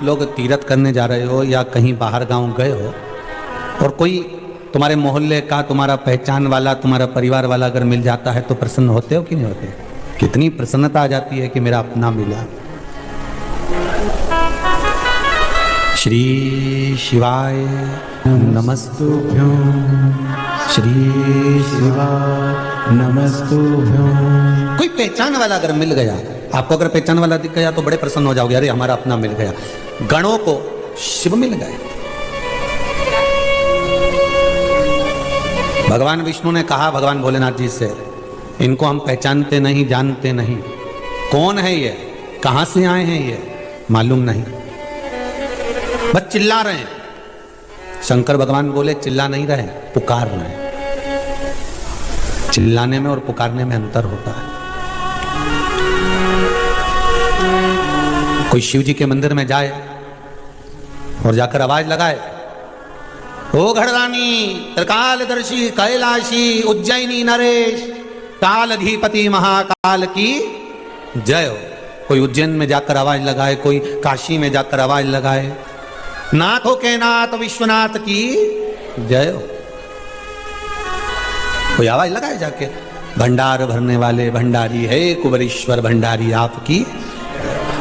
लोग तीर्थ करने जा रहे हो या कहीं बाहर गांव गए हो और कोई तुम्हारे मोहल्ले का, तुम्हारा पहचान वाला, तुम्हारा परिवार वाला अगर मिल जाता है तो प्रसन्न होते हो कि नहीं होते? कितनी प्रसन्नता आ जाती है कि मेरा अपना मिला। श्री शिवाय नमस्तुभ्यों, श्री शिवाय नमस्तुभ्यों। कोई पहचान वाला अगर मिल गया, आपको अगर पहचान वाला दिख गया तो बड़े प्रसन्न हो जाओगे, अरे हमारा अपना मिल गया। गणों को शिव मिल गए। भगवान विष्णु ने कहा भगवान भोलेनाथ जी से, इनको हम पहचानते नहीं, जानते नहीं, कौन है ये, कहां से आए हैं ये मालूम नहीं, बस चिल्ला रहे हैं। शंकर भगवान बोले चिल्ला नहीं रहे, पुकार रहे हैं। चिल्लाने में और पुकारने में अंतर होता है। कोई शिव जी के मंदिर में जाए और जाकर आवाज लगाए, ओ घड़रानी, त्रिकालदर्शी, कैलाशी, उज्जैनी नरेश, कालाधिपति महाकाल की जय हो। कोई उज्जैन में जाकर आवाज लगाए, कोई काशी में जाकर आवाज लगाए, नाथों के नाथ विश्वनाथ की जय हो। कोई आवाज लगाए जाके, भंडार भरने वाले भंडारी है कुबरेश्वर भंडारी आपकी।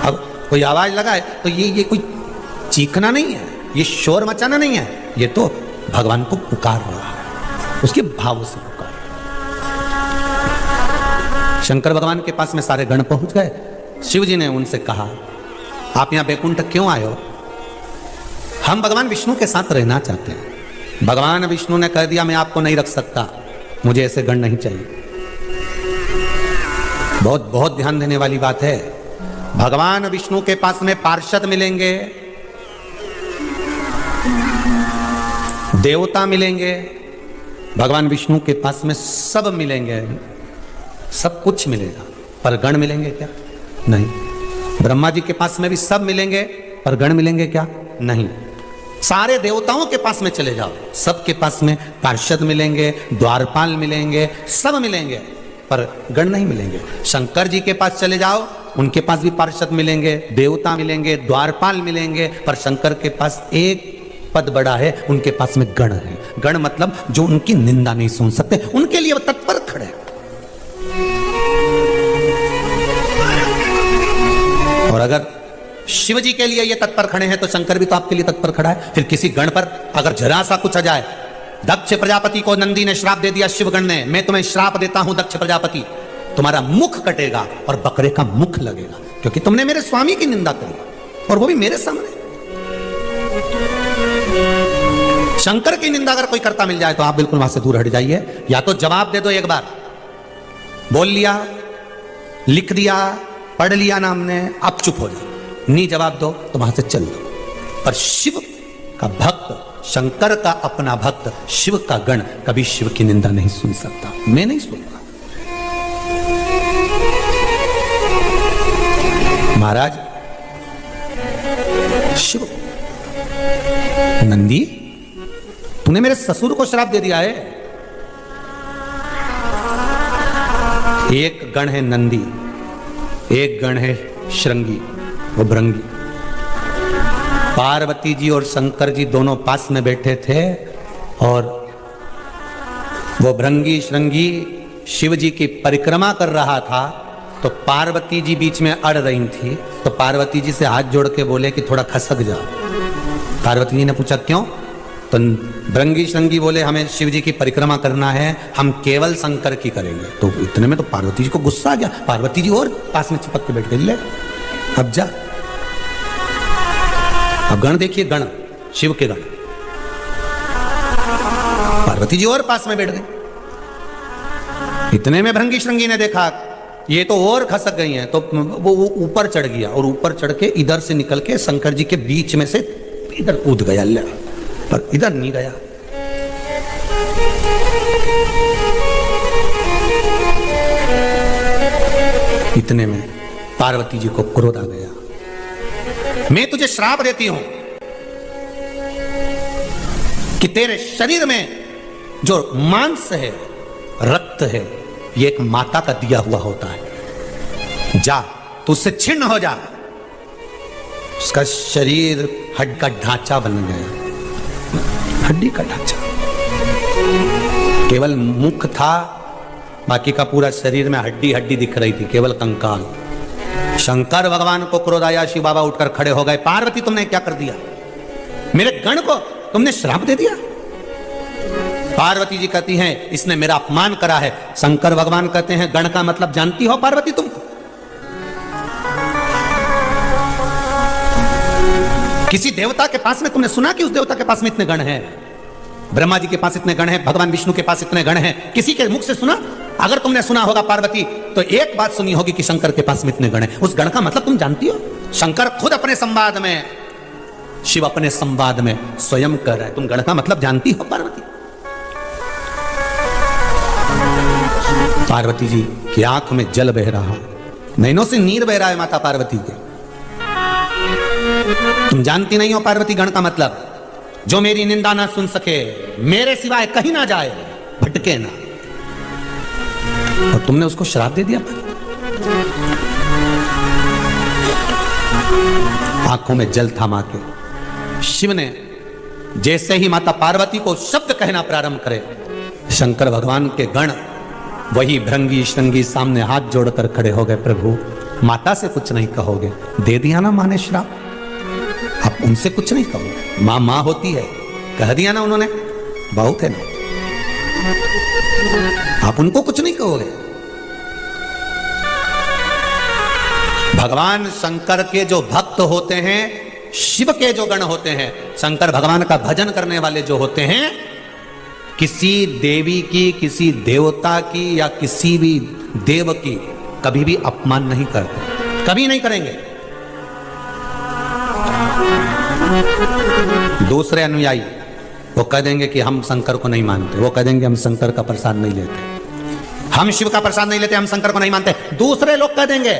अब कोई आवाज लगाए तो ये कोई चीखना नहीं है, ये शोर मचाना नहीं है, ये तो भगवान को पुकार रहा है, उसके भाव से पुकार। शंकर भगवान के पास में सारे गण पहुंच गए। शिव जी ने उनसे कहा, आप यहां बैकुंठ क्यों आए हो? हम भगवान विष्णु के साथ रहना चाहते हैं। भगवान विष्णु ने कह दिया मैं आपको नहीं रख सकता, मुझे ऐसे गण नहीं चाहिए। बहुत बहुत ध्यान देने वाली बात है। भगवान विष्णु के पास में पार्षद मिलेंगे, देवता मिलेंगे, भगवान विष्णु के पास में सब मिलेंगे, सब कुछ मिलेगा, पर गण मिलेंगे क्या? नहीं। ब्रह्मा जी के पास में भी सब मिलेंगे, पर गण मिलेंगे क्या? नहीं। सारे देवताओं के पास में चले जाओ, सबके पास में पार्षद मिलेंगे, द्वारपाल मिलेंगे, सब मिलेंगे, पर गण नहीं मिलेंगे। शंकर जी के पास चले जाओ, उनके पास भी पार्षद मिलेंगे, देवता मिलेंगे, द्वारपाल मिलेंगे, पर शंकर के पास एक पद बड़ा है, उनके पास में गण है। गण मतलब जो उनकी निंदा नहीं सुन सकते, उनके लिए वो तत्पर खड़े। और अगर शिव जी के लिए ये तत्पर खड़े हैं तो शंकर भी तो आपके लिए तत्पर खड़ा है। फिर किसी गण पर अगर जरा सा कुछ आ जाए, दक्ष प्रजापति को नंदी ने श्राप दे दिया शिवगण ने, मैं तुम्हें श्राप देता हूं दक्ष प्रजापति, तुम्हारा मुख कटेगा और बकरे का मुख लगेगा, क्योंकि तुमने मेरे स्वामी की निंदा करी, और वो भी मेरे सामने। शंकर की निंदा अगर कोई करता मिल जाए तो आप बिल्कुल वहां से दूर हट जाइए। या तो जवाब दे दो, एक बार बोल लिया, लिख दिया, पढ़ लिया नाम ने, आप चुप हो जाओ। नहीं जवाब दो तो वहां से चल दो। पर शिव का भक्त, शंकर का अपना भक्त, शिव का गण कभी शिव की निंदा नहीं सुन सकता। मैं नहीं सुनूंगा। महाराज शिव, नंदी तूने मेरे ससुर को श्राप दे दिया है। एक गण है नंदी, एक गण है श्रृंगी, वो भृंगी। पार्वती जी और शंकर जी दोनों पास में बैठे थे, और वो भृंगी श्रृंगी शिव जी की परिक्रमा कर रहा था, तो पार्वती जी बीच में अड़ रही थी। तो पार्वती जी से हाथ जोड़ के बोले कि थोड़ा खसक जाओ। पार्वती जी ने पूछा क्यों? तो भृंगी श्रृंगी बोले हमें शिव जी की परिक्रमा करना है, हम केवल शंकर की करेंगे। तो इतने में तो पार्वती जी को गुस्सा आ गया। पार्वती जी और पास में चिपक के बैठ गए, ले अब जा। अब गण देखिए, गण शिव के गण, पार्वती जी और पास में बैठ गए। इतने में भृंगी श्रृंगी ने देखा ये तो और खसक गई हैं, तो वो ऊपर चढ़ गया, और ऊपर चढ़ के इधर से निकल के शंकर जी के बीच में से इधर कूद गया, पर इधर नहीं गया। इतने में पार्वती जी को क्रोध आ गया। मैं तुझे श्राप देती हूं कि तेरे शरीर में जो मांस है, रक्त है, ये एक माता का दिया हुआ होता है। जा, तू उससे छिन्न हो जा। उसका शरीर हड्डी का ढांचा बन गया, हड्डी का ढांचा, केवल मुख था, बाकी का पूरा शरीर में हड्डी हड्डी दिख रही थी, केवल कंकाल। शंकर भगवान को क्रोध आया, शिव बाबा उठकर खड़े हो गए, पार्वती तुमने क्या कर दिया, मेरे गण को तुमने श्राप दे दिया। पार्वती जी कहती हैं इसने मेरा अपमान करा है। शंकर भगवान कहते हैं गण का मतलब जानती हो पार्वती तुम? किसी देवता के पास में तुमने सुना कि उस देवता के पास में इतने गण हैं? ब्रह्मा जी के पास इतने गण हैं, भगवान विष्णु के पास इतने गण हैं, किसी के मुख से सुना? अगर तुमने सुना होगा पार्वती तो एक बात सुनी होगी कि शंकर के पास में इतने गण हैं। उस गण का मतलब तुम जानती हो? शंकर खुद अपने संवाद में, शिव अपने संवाद में स्वयं कह रहे हैं तुम गण का मतलब जानती हो पार्वती? पार्वती जी की आंख में जल बह रहा, नैनों से नीर बह रहा है माता पार्वती के। तुम जानती नहीं हो पार्वती गण का मतलब? जो मेरी निंदा ना सुन सके, मेरे सिवाय कहीं ना जाए, भटके ना, और तुमने उसको श्राप दे दिया। आंखों में जल थमा के शिव ने जैसे ही माता पार्वती को शब्द कहना प्रारंभ करे, शंकर भगवान के गण वही भृंगी श्रृंगी सामने हाथ जोड़कर खड़े हो गए। प्रभु माता से कुछ नहीं कहोगे? दे दिया ना माँ ने श्राप, आप उनसे कुछ नहीं कहोगे? माँ माँ होती है, कह दिया ना उन्होंने, बहुत है ना, आप उनको कुछ नहीं कहोगे? भगवान शंकर के जो भक्त होते हैं, शिव के जो गण होते हैं, शंकर भगवान का भजन करने वाले जो होते हैं, किसी देवी की, किसी देवता की या किसी भी देव की कभी भी अपमान नहीं करते, कभी नहीं करेंगे। दूसरे अनुयायी वो कह देंगे कि हम शंकर को नहीं मानते, वो कह देंगे हम शंकर का प्रसाद नहीं लेते, हम शिव का प्रसाद नहीं लेते, हम शंकर को नहीं मानते। दूसरे लोग कह देंगे